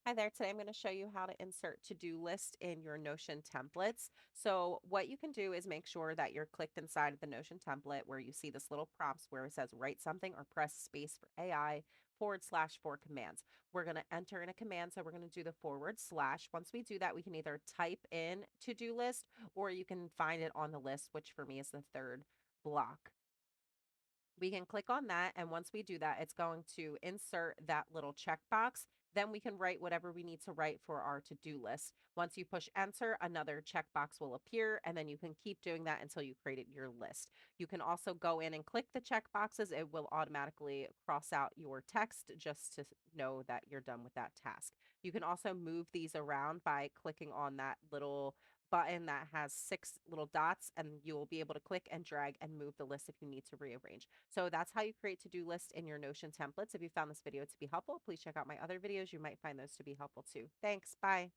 Hi there. Today I'm going to show you how to insert to-do list in your Notion templates. So what you can do is make sure that you're clicked inside of the Notion template where you see this little prompts where it says write something or press space for AI /4 commands. We're going to enter in a command. So we're going to do the /. Once we do that, we can either type in to-do list or you can find it on the list, which for me is the third block. We can click on that, and once we do that, it's going to insert that little checkbox. Then we can write whatever we need to write for our to-do list. Once you push enter, another checkbox will appear, and then you can keep doing that until you created your list. You can also go in and click the checkboxes. It will automatically cross out your text just to know that you're done with that task. You can also move these around by clicking on that little button that has 6 little dots, and you will be able to click and drag and move the list if you need to rearrange. So that's how you create to-do lists in your Notion templates. If you found this video to be helpful, please check out my other videos. You might find those to be helpful too. Thanks. Bye.